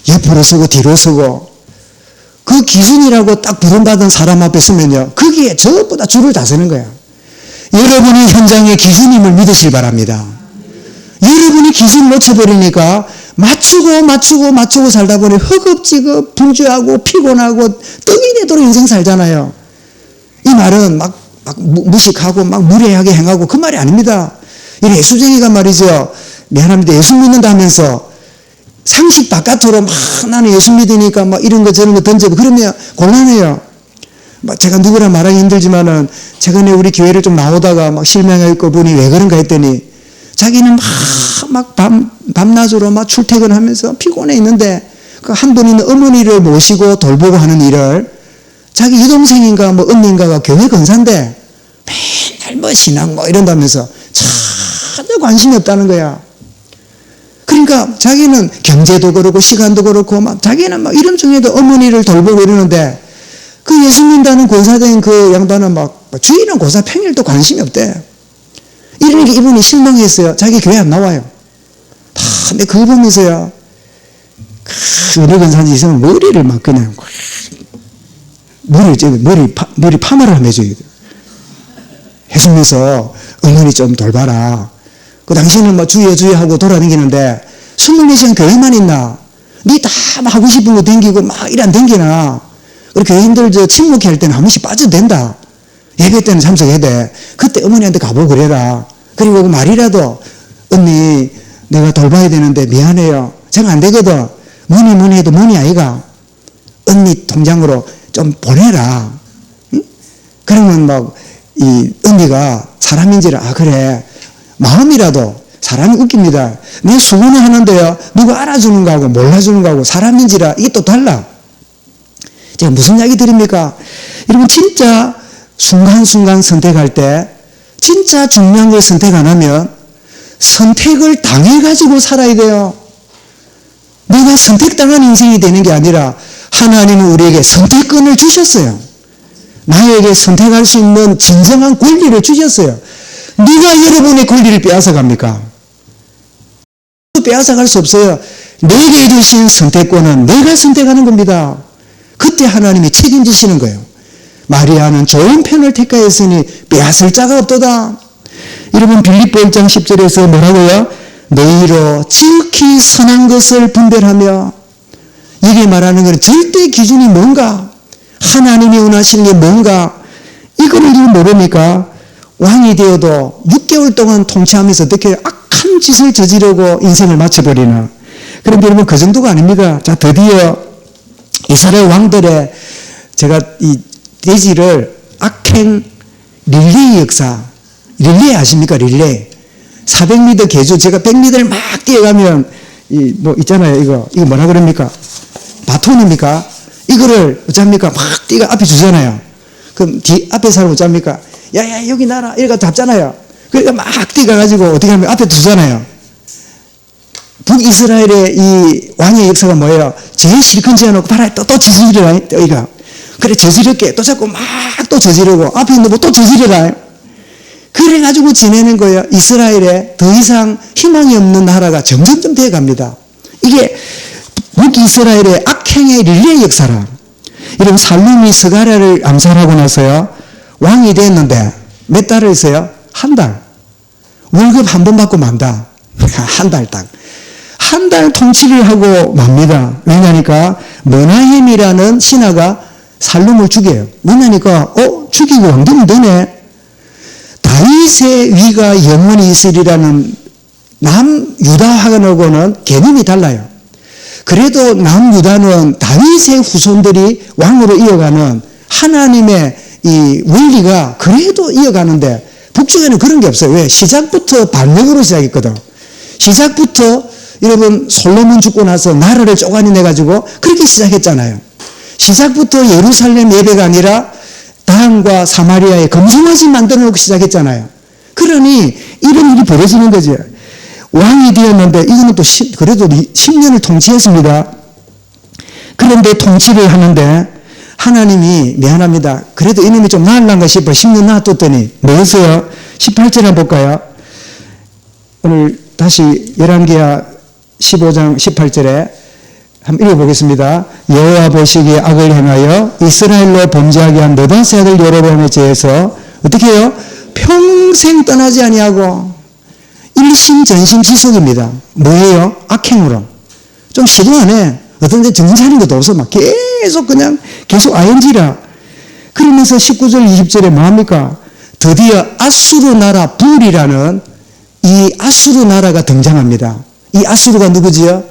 옆으로 서고 뒤로 서고 그 기준이라고 딱 부름받은 사람 앞에 서면요, 거기에 전부 다 줄을 다 서는 거예요. 여러분이 현장의 기준임을 믿으시기 바랍니다. 여러분이 기준 놓쳐버리니까 맞추고 살다 보니 허겁지겁 분주하고 피곤하고 떡이 되도록 인생 살잖아요. 이 말은 막 무식하고 막 무례하게 행하고 그 말이 아닙니다. 이 예수쟁이가 말이죠, 미안합니다, 예수 믿는다면서 상식 바깥으로 막 나는 예수 믿으니까 막 이런 거 저런 거 던져도 그러면 곤란해요. 막 제가 누구라 말하기 힘들지만은 최근에 우리 교회를 좀 나오다가 막 실명했고 분이 왜 그런가 했더니 자기는 막 밤낮으로 막 출퇴근하면서 피곤해 있는데 그 한 분 있는 어머니를 모시고 돌보고 하는 일을 자기 여동생인가 뭐 언니인가가 교회 건사인데 맨날 뭐 신앙 뭐 이런다면서 전혀 관심이 없다는 거야. 그러니까 자기는 경제도 그렇고 시간도 그렇고 막 자기는 막 이런 중에도 어머니를 돌보고 이러는데 그 예수 믿는다는 권사된 그 양반은 막 주일은 고사 평일도 관심이 없대. 이러니까 이분이 실망했어요. 자기 교회 안 나와요. 근데 그거 보면서요, 은혜 권사님 있으면 머리를 막 그냥, 머리 파마를 하면 해줘야 돼. 해주면서, 어머니 좀 돌봐라. 그 당신은 뭐 주여 하고 돌아다니는데, 24시간 교회만 있나? 니 다 막 하고 싶은 거 댕기고 막 이래 안 댕기나? 우리 교회인들 침묵회 할 때는 한 번씩 빠져도 된다. 예배 때는 참석해야 돼. 그때 어머니한테 가보고 그래라. 그리고 그 말이라도, 언니, 내가 돌봐야 되는데 미안해요. 제가 안 되거든. 뭐니 해도 뭐니 아이가. 언니 통장으로 좀 보내라. 응? 그러면 막, 이 언니가 사람인지라, 그래. 마음이라도 사람이 웃깁니다. 내 수고는 하는데요. 누가 알아주는 거하고 몰라주는 거하고 사람인지라 이게 또 달라. 제가 무슨 이야기 드립니까? 여러분 진짜 순간순간 선택할 때 진짜 중요한 걸 선택 안 하면 선택을 당해가지고 살아야 돼요. 내가 선택당한 인생이 되는 게 아니라 하나님은 우리에게 선택권을 주셨어요. 나에게 선택할 수 있는 진정한 권리를 주셨어요. 누가 여러분의 권리를 빼앗아 갑니까? 빼앗아 갈 수 없어요. 내게 주신 선택권은 내가 선택하는 겁니다. 그때 하나님이 책임지시는 거예요. 마리아는 좋은 편을 택하였으니 빼앗을 자가 없도다. 여러분 빌립보 1장 10절에서 뭐라고요? 너희로 지극히 선한 것을 분별하며, 이게 말하는 건 절대 기준이 뭔가, 하나님이 원하시는 게 뭔가, 이거를 모릅니까? 왕이 되어도 6개월 동안 통치하면서 어떻게 악한 짓을 저지르고 인생을 마쳐버리나. 그런데 여러분 그 정도가 아닙니다. 자, 드디어 이스라엘 왕들의, 제가 이 대지를 악행 릴레이 역사, 릴레이 아십니까? 릴레이. 400m 계주, 제가 100m를 막 뛰어가면, 있잖아요. 이거 뭐라 그럽니까? 바톤입니까? 이거를 어쩝니까? 막 뛰가 앞에 주잖아요. 그럼 앞에 사람 어쩝니까? 야, 여기 나라. 이래가 잡잖아요. 그러니까 막 뛰어가가지고 어떻게 하면 앞에 두잖아요. 북이스라엘의 이 왕의 역사가 뭐예요? 제일 실컷 지어놓고 봐라. 또 저지르라. 이거. 그래, 저지르게 또 자꾸 막 또 저지르고 앞에 있는 거 또 저지르라. 그래가지고 지내는 거예요. 이스라엘에 더 이상 희망이 없는 나라가 점점점 되어갑니다. 이게 북이스라엘의 악행의 릴레이 역사라. 여러분 살룸이 스가랴를 암살하고 나서요. 왕이 됐는데 몇 달을 했어요? 한 달. 월급 한 번 받고 만다. 한 달 딱. 한 달 통치를 하고 맙니다. 왜냐니까 머나헴이라는 신하가 살룸을 죽여요. 뭐냐니까 죽이고 왕되면 되네. 다윗의 위가 영원히 있으리라는 남유다하고는 개념이 달라요. 그래도 남유다는 다윗의 후손들이 왕으로 이어가는 하나님의 이 원리가 그래도 이어가는데, 북쪽에는 그런 게 없어요. 왜? 시작부터 반역으로 시작했거든. 시작부터 여러분 솔로몬 죽고 나서 나라를 쪼가내가지고 그렇게 시작했잖아요. 시작부터 예루살렘 예배가 아니라 다한과 사마리아의 검성화집 만들어 놓고 시작했잖아요. 그러니 이런 일이 벌어지는 거죠. 왕이 되었는데 이거는 또 그래도 10년을 통치했습니다. 그런데 통치를 하는데 하나님이 미안합니다. 그래도 이놈이 좀 나을란가 싶어 10년 놔뒀더니 뭐였어요? 18절 한번 볼까요? 오늘 다시 열왕기하 15장 18절에 한번 읽어보겠습니다. 여호와 보시기에 악을 행하여 이스라엘로 범죄하게 한 느바세 아들 여로보암에 대해서 어떻게 해요? 평생 떠나지 아니하고 일심전심 지속입니다. 뭐예요? 악행으로. 좀 시도 안 해. 어떤 데 정신 차린 것도 없어. 막 계속 ING라. 그러면서 19절 20절에 뭐합니까? 드디어 아수르 나라 불이라는 이 아수르 나라가 등장합니다. 이 아수르가 누구지요?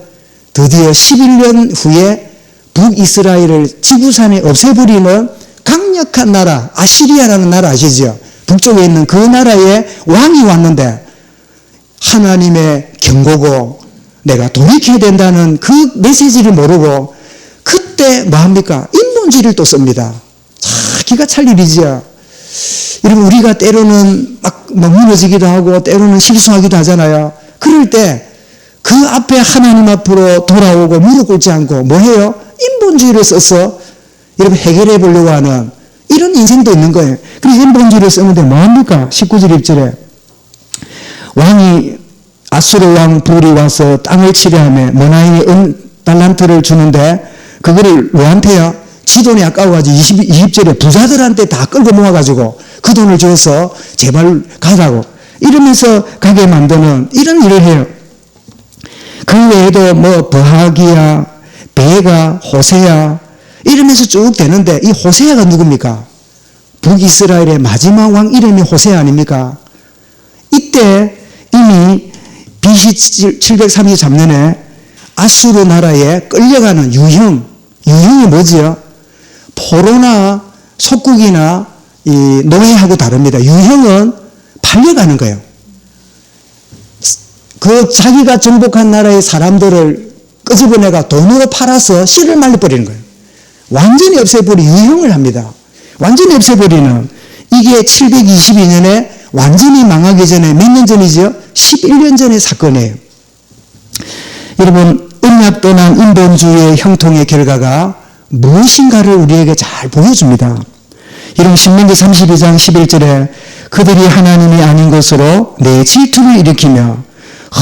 드디어 11년 후에 북이스라엘을 지구산에 없애버리는 강력한 나라, 아시리아라는 나라 아시죠? 북쪽에 있는 그 나라에 왕이 왔는데 하나님의 경고고 내가 돌이켜야 된다는 그 메시지를 모르고 그때 뭐합니까? 인본주의를 또 씁니다. 기가 찰 일이죠. 여러분 우리가 때로는 막 무너지기도 하고 때로는 실수하기도 하잖아요. 그럴 때 그 앞에 하나님 앞으로 돌아오고 무릎 꿇지 않고 뭐해요? 인본주의를 써서 여러분 해결해 보려고 하는 이런 인생도 있는 거예요. 그래서 인본주의를 쓰는데 뭐합니까? 19절 20절에 왕이 아수르 왕 불이 와서 땅을 치려하며 머나인이 달란트를 주는데 그거를 누구한테요? 지 돈이 아까워가지고 20절에 부자들한테 다 끌고 모아가지고 그 돈을 줘서 제발 가라고 이러면서 가게 만드는 이런 일을 해요. 그 외에도 뭐 버하기야, 베가, 호세야 이러면서 쭉 되는데 이 호세야가 누굽니까? 북이스라엘의 마지막 왕 이름이 호세야 아닙니까? 이때 이미 BC 733년에 아수르 나라에 끌려가는 유형이 뭐지요? 포로나 속국이나 이 노예하고 다릅니다. 유형은 팔려가는 거예요. 그 자기가 정복한 나라의 사람들을 끄집어내가 돈으로 팔아서 씨를 말려버리는 거예요. 완전히 없애버리는 유형을 합니다. 완전히 없애버리는 이게 722년에 완전히 망하기 전에 몇 년 전이죠? 11년 전의 사건이에요. 여러분 언약 떠난 인본주의의 형통의 결과가 무엇인가를 우리에게 잘 보여줍니다. 이런 신명기 32장 11절에 그들이 하나님이 아닌 것으로 내 질투를 일으키며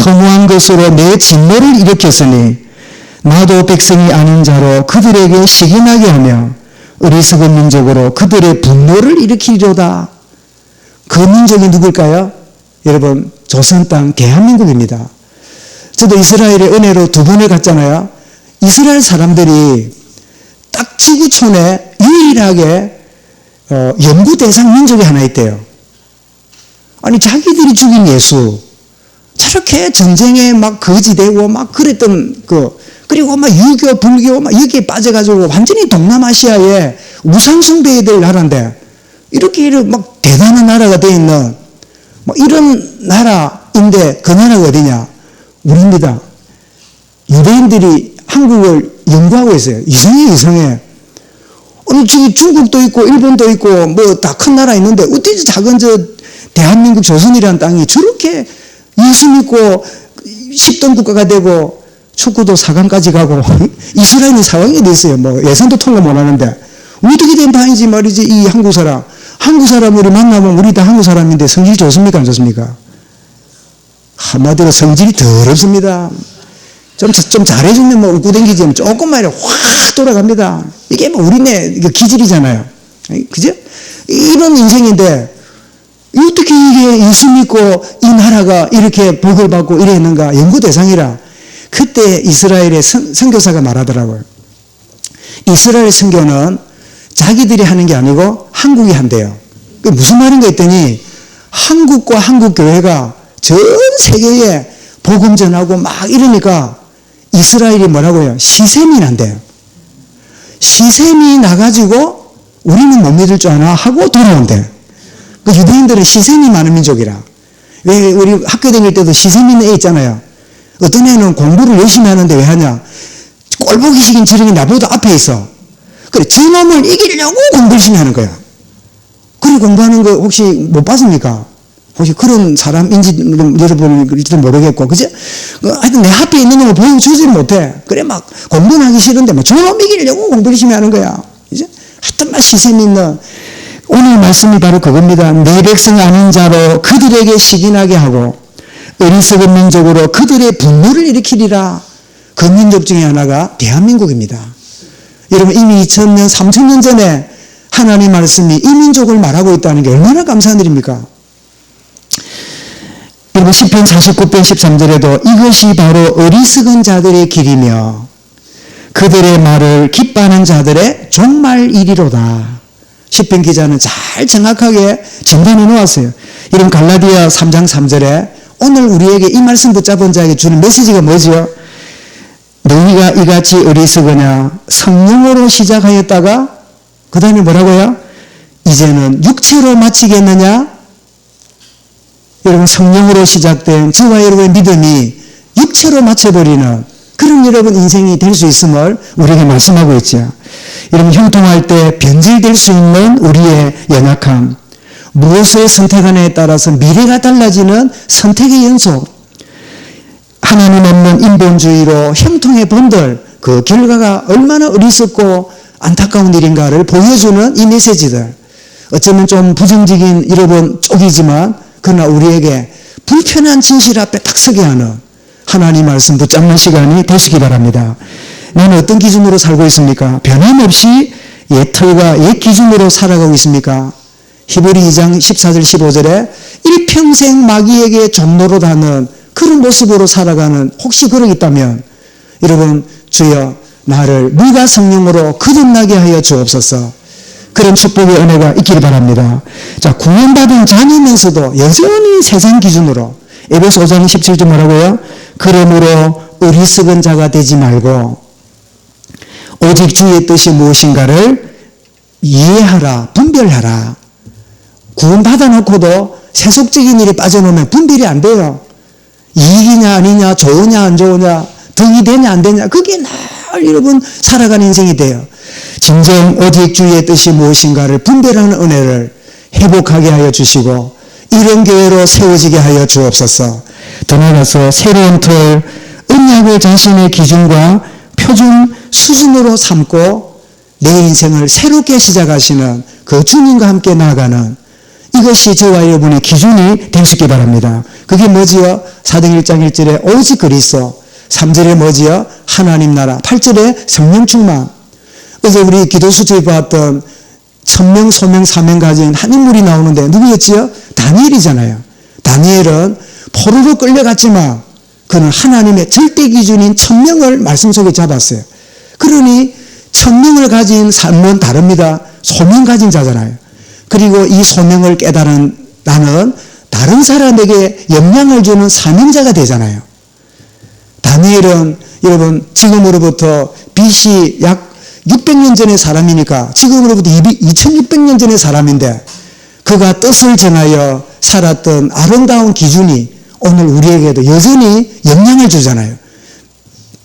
허무한 것으로 내 진노를 일으켰으니 나도 백성이 아닌 자로 그들에게 시기나게 하며 어리석은 민족으로 그들의 분노를 일으키리로다. 그 민족이 누굴까요? 여러분 조선 땅 대한민국입니다. 저도 이스라엘의 은혜로 2번을 갔잖아요. 이스라엘 사람들이 딱 지구촌에 유일하게 연구 대상 민족이 하나 있대요. 아니 자기들이 죽인 예수 저렇게 전쟁에 막 거지되고 막 그랬던 그리고 막 유교 불교 막 여기에 빠져가지고 완전히 동남아시아에 우상숭배해야 될 나라인데 이렇게 막 대단한 나라가 돼 있는 뭐 이런 나라인데 그 나라가 어디냐? 우리입니다. 유대인들이 한국을 연구하고 있어요. 이상해. 아니 중국도 있고 일본도 있고 뭐 다 큰 나라 있는데 어떻게 작은 저 대한민국 조선이라는 땅이 저렇게 예수 믿고 10등 국가가 되고 축구도 4강까지 가고 이스라엘은 4강이 됐어요. 뭐 예선도 통과 못하는데 어떻게 된 바인지 말이지. 이 한국 사람 우리 만나면 우리 다 한국 사람인데 성질 좋습니까 안 좋습니까? 한마디로 성질이 더럽습니다. 좀 잘해주면 뭐 웃고 댕기지 조금만 확 돌아갑니다. 이게 뭐 우리네 기질이잖아요. 그죠? 이런 인생인데 어떻게 이게 예수 믿고 이 나라가 이렇게 복을 받고 이랬는가 연구 대상이라. 그때 이스라엘의 선교사가 말하더라고요. 이스라엘 선교는 자기들이 하는 게 아니고 한국이 한대요. 그게 무슨 말인가 했더니 한국과 한국 교회가 전 세계에 복음 전하고 막 이러니까 이스라엘이 뭐라고요? 시샘이 난대요. 시샘이 나가지고 우리는 못 믿을 줄 아나 하고 돌아온대. 그 유대인들은 시샘이 많은 민족이라. 왜 우리 학교 다닐 때도 시샘 있는 애 있잖아요. 어떤 애는 공부를 열심히 하는데 왜 하냐? 꼴보기 싫은 지렁이 나보다 앞에 있어. 그래, 저놈을 이기려고 공부 열심히 하는 거야. 그런 공부하는 거 혹시 못 봤습니까? 혹시 그런 사람인지 여러분일지도 모르겠고, 그죠? 하여튼 내 앞에 있는 놈을 보여주지 못해. 그래, 막 공부는 하기 싫은데, 뭐 저놈 이기려고 공부 열심히 하는 거야. 그죠? 하여튼 막 시샘 있는. 오늘 말씀이 바로 그겁니다. 내 백성 아닌 자로 그들에게 시기나게 하고, 어리석은 민족으로 그들의 분노를 일으키리라. 그 민족 중에 하나가 대한민국입니다. 여러분 이미 2000년, 3000년 전에 하나님 말씀이 이 민족을 말하고 있다는 게 얼마나 감사한 일입니까? 여러분 시편 49편 13절에도 이것이 바로 어리석은 자들의 길이며 그들의 말을 기뻐하는 자들의 종말이리로다. 시편 기자는 잘 정확하게 전단해 놓았어요. 이런 갈라디아 3장 3절에 오늘 우리에게 이 말씀 붙잡은 자에게 주는 메시지가 뭐죠? 너희가 이같이 어리석으냐? 성령으로 시작하였다가 그 다음에 뭐라고요? 이제는 육체로 마치겠느냐? 여러분 성령으로 시작된 저와 여러분의 믿음이 육체로 마쳐버리는 그런 여러분 인생이 될 수 있음을 우리에게 말씀하고 있죠. 여러분 형통할 때 변질될 수 있는 우리의 연약함, 무엇을 선택하느냐에 따라서 미래가 달라지는 선택의 연속, 하나님 없는 인본주의로 형통해 본들 그 결과가 얼마나 어리석고 안타까운 일인가를 보여주는 이 메시지들. 어쩌면 좀 부정적인 여러분 쪽이지만 그러나 우리에게 불편한 진실 앞에 딱 서게 하는 하나님 말씀 붙잡는 시간이 되시기 바랍니다. 나는 어떤 기준으로 살고 있습니까? 변함없이 옛 틀과 옛 기준으로 살아가고 있습니까? 히브리 2장 14절 15절에 일평생 마귀에게 존노릇하는 그런 모습으로 살아가는, 혹시 그러고 있다면 여러분, 주여 나를 무가 성령으로 거듭나게 하여 주옵소서. 그런 축복의 은혜가 있기를 바랍니다. 자, 구원받은 자녀면서도 여전히 세상 기준으로, 에베소 5장 17절 뭐라고요? 그러므로 어리석은 자가 되지 말고 오직 주의 뜻이 무엇인가를 이해하라, 분별하라. 구원받아 놓고도 세속적인 일에 빠져놓으면 분별이 안 돼요. 이익이냐 아니냐, 좋으냐 안 좋으냐, 덕이 되냐 안 되냐, 그게 날 여러분 살아가는 인생이 돼요. 진정 오직 주의 뜻이 무엇인가를 분별하는 은혜를 회복하게 하여 주시고 이런 교회로 세워지게 하여 주옵소서. 더 나아가서 새로운 틀, 언약을 자신의 기준과 표준 수준으로 삼고 내 인생을 새롭게 시작하시는 그 주님과 함께 나아가는, 이것이 저와 여러분의 기준이 될 수 있기 바랍니다. 그게 뭐지요? 사도행 1장 1절에 오직 그리스도, 3절에 뭐지요? 하나님 나라, 8절에 성령 충만. 어제 우리 기도수첩에 봤던 천명, 소명, 사명 가진 한 인물이 나오는데 누구였지요? 다니엘이잖아요. 다니엘은 포로로 끌려갔지만 그는 하나님의 절대 기준인 천명을 말씀 속에 잡았어요. 그러니 천명을 가진 삶은 다릅니다. 소명 가진 자잖아요. 그리고 이 소명을 깨달은 나는 다른 사람에게 영향을 주는 사명자가 되잖아요. 다니엘은 여러분 지금으로부터 BC 약 600년 전의 사람이니까 지금으로부터 2600년 전의 사람인데 그가 뜻을 전하여 살았던 아름다운 기준이 오늘 우리에게도 여전히 영향을 주잖아요.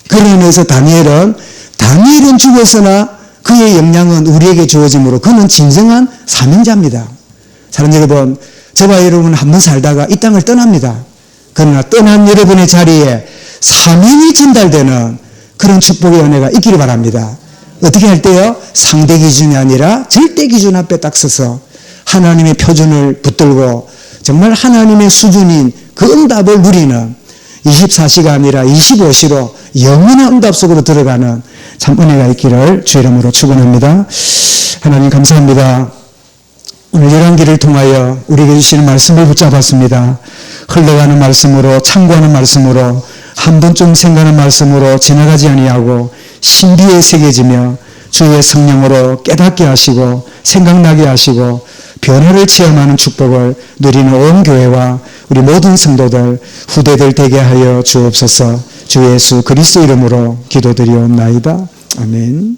그런 의미에서 다니엘은 죽었으나 그의 영향은 우리에게 주어지므로 그는 진정한 사명자입니다. 사랑 여러분, 저와 여러분 한 번 살다가 이 땅을 떠납니다. 그러나 떠난 여러분의 자리에 사명이 전달되는 그런 축복의 은혜가 있기를 바랍니다. 어떻게 할 때요? 상대 기준이 아니라 절대 기준 앞에 딱 서서 하나님의 표준을 붙들고 정말 하나님의 수준인 그 응답을 누리는 24시가 아니라 25시로 영원한 응답 속으로 들어가는 참 은혜가 있기를 주 이름으로 축원합니다. 하나님 감사합니다. 오늘 열왕기를 통하여 우리에게 주시는 말씀을 붙잡았습니다. 흘러가는 말씀으로, 참고하는 말씀으로, 한 번쯤 생각하는 말씀으로 지나가지 아니하고 신비에 새겨지며 주의 성령으로 깨닫게 하시고 생각나게 하시고 변화를 체험하는 축복을 누리는 온 교회와 우리 모든 성도들, 후대들 되게 하여 주옵소서. 주 예수 그리스도 이름으로 기도드리옵나이다. 아멘.